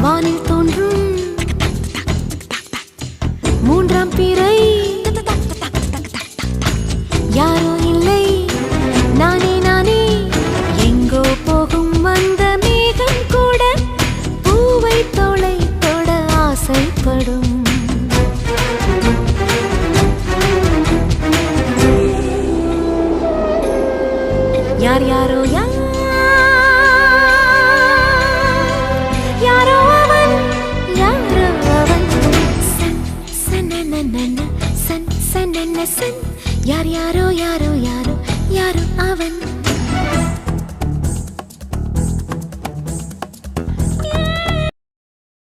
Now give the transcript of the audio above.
வானில் தோன்றும் மூன்றாம் பிறை யாரோ இல்லை நானே நானே எங்கோ போகும் அந்த மேகம் கூட பூவை தோளை தொட ஆசைப்படும் யார் யாரோ யாரோ அவன் யாரோ அவன் சன் சனனனன சன் சனன சன் யார் யாரோ யாரோ யாரோ யாரோ அவன்